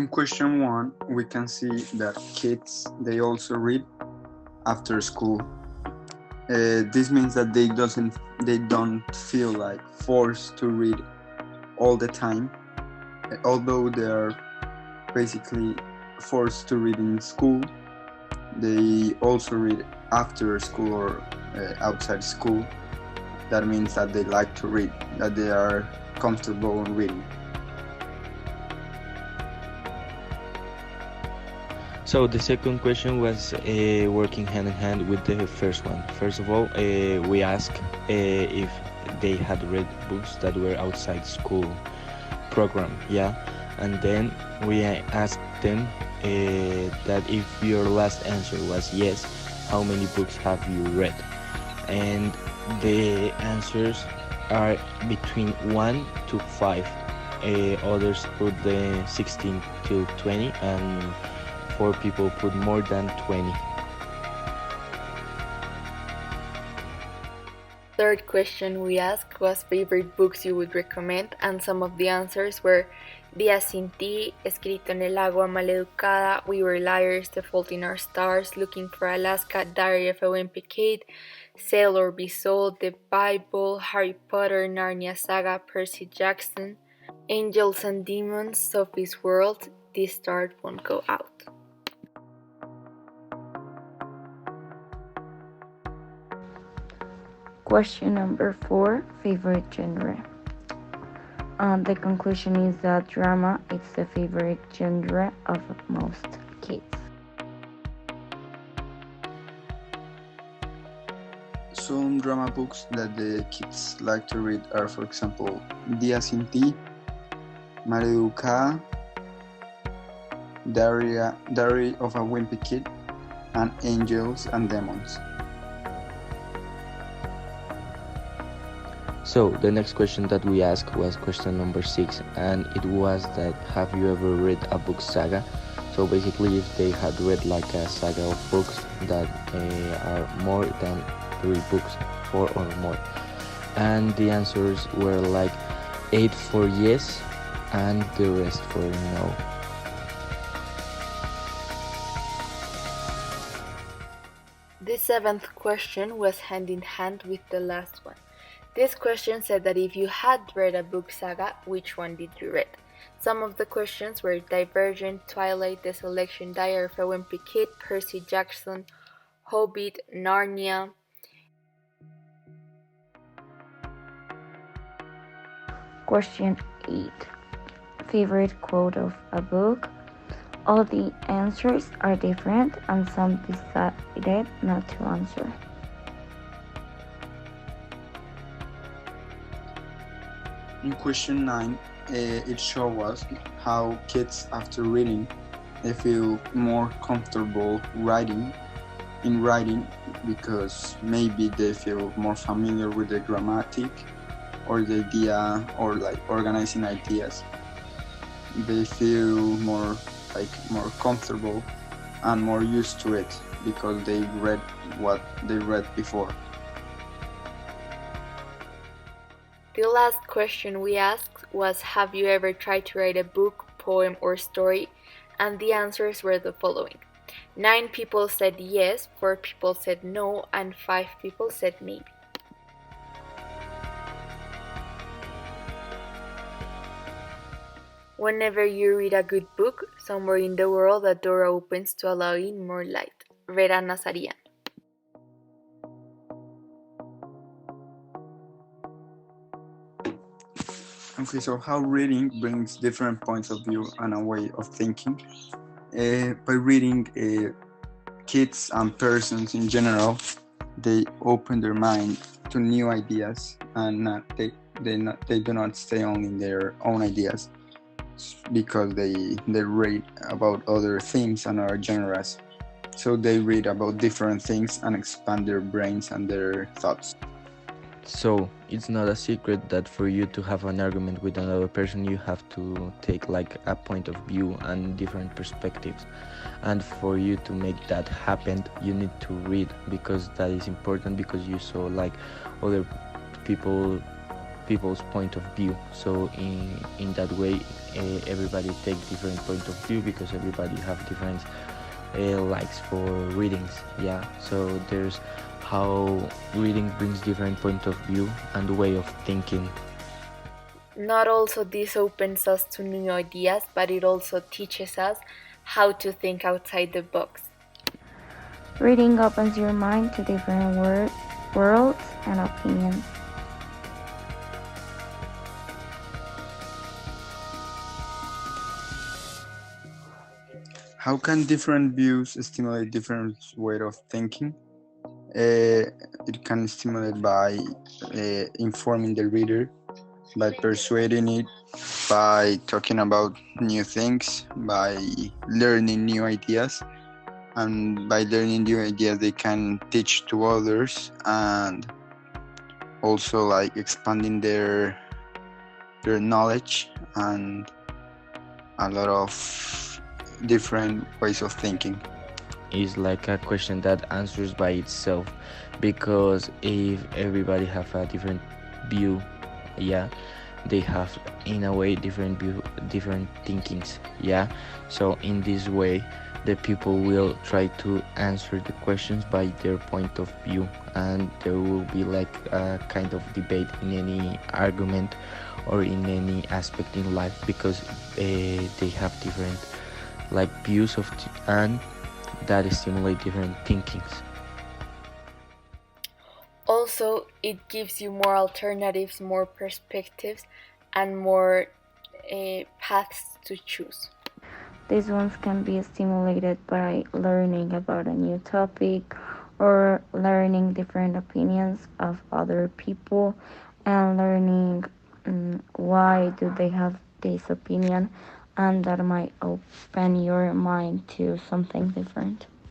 In question one, we can see that kids they also read after school. This means that they don't feel like forced to read all the time, although they are basically forced to read in school. They also read after school or outside school. That means that they like to read, that they are comfortable in reading. So the second question was working hand in hand with the first one. First of all, we asked if they had read books that were outside school program, yeah, and then we asked them that if your last answer was yes, how many books have you read? And the answers are between 1 to 5. Others put the 16 to 20, and 4 people put more than 20. Third question we asked was favorite books you would recommend, and some of the answers were Días sin ti, Escrito en el agua, Maleducada, We Were Liars, The Fault in Our Stars, Looking for Alaska, Diary of a Wimpy Kid, Sail or Be Sold, The Bible, Harry Potter, Narnia Saga, Percy Jackson, Angels and Demons, Sophie's World, This Star Won't Go Out. Question number 4, favorite genre. The conclusion is that drama is the favorite genre of most kids. Some drama books that the kids like to read are, for example, Días sin ti, Maleducada, Diary of a Wimpy Kid, and Angels and Demons. So the next question that we asked was question number 6, and it was that have you ever read a book saga? So basically if they had read like a saga of books that are more than 3 books, 4 or more. And the answers were like 8 for yes and the rest for no. The seventh question was hand in hand with the last one. This question said that if you had read a book saga, which one did you read? Some of the questions were Divergent, Twilight, The Selection, Diary of a Wimpy Kid, Percy Jackson, Hobbit, Narnia. Question 8, favorite quote of a book. All the answers are different and some decided not to answer. In question 9, it shows us how kids after reading they feel more comfortable writing because maybe they feel more familiar with the grammatic or the idea or like organizing ideas. They feel more comfortable and more used to it because they read what they read before. The last question we asked was have you ever tried to write a book, poem or story? And the answers were the following. 9 people said yes, 4 people said no, and 5 people said maybe. Whenever you read a good book, somewhere in the world a door opens to allow in more light. Vera Nazarian. Okay, so how reading brings different points of view and a way of thinking. By reading, kids and persons in general, they open their mind to new ideas, and they do not stay only in their own ideas because they read about other things and other genres. So they read about different things and expand their brains and their thoughts. So it's not a secret that for you to have an argument with another person you have to take like a point of view and different perspectives, and for you to make that happen you need to read, because that is important, because you saw like other people people's point of view. So in that way, everybody take different point of view because everybody have different likes for readings. Yeah, so there's how reading brings different point of view and way of thinking. Not also this opens us to new ideas, but it also teaches us how to think outside the box. Reading opens your mind to different worlds and opinions. How can different views stimulate different way of thinking? It can stimulate by informing the reader, by persuading it, by talking about new things, by learning new ideas, and by learning new ideas they can teach to others, and also like expanding their knowledge and a lot of different ways of thinking. Is like a question that answers by itself, because if everybody have a different view, yeah, they have in a way different view, different thinkings. Yeah, so in this way the people will try to answer the questions by their point of view, and there will be like a kind of debate in any argument or in any aspect in life, because they have different like views of and that stimulate different thinkings. Also, it gives you more alternatives, more perspectives, and more paths to choose. These ones can be stimulated by learning about a new topic or learning different opinions of other people and learning why do they have this opinion, and that might open your mind to something different.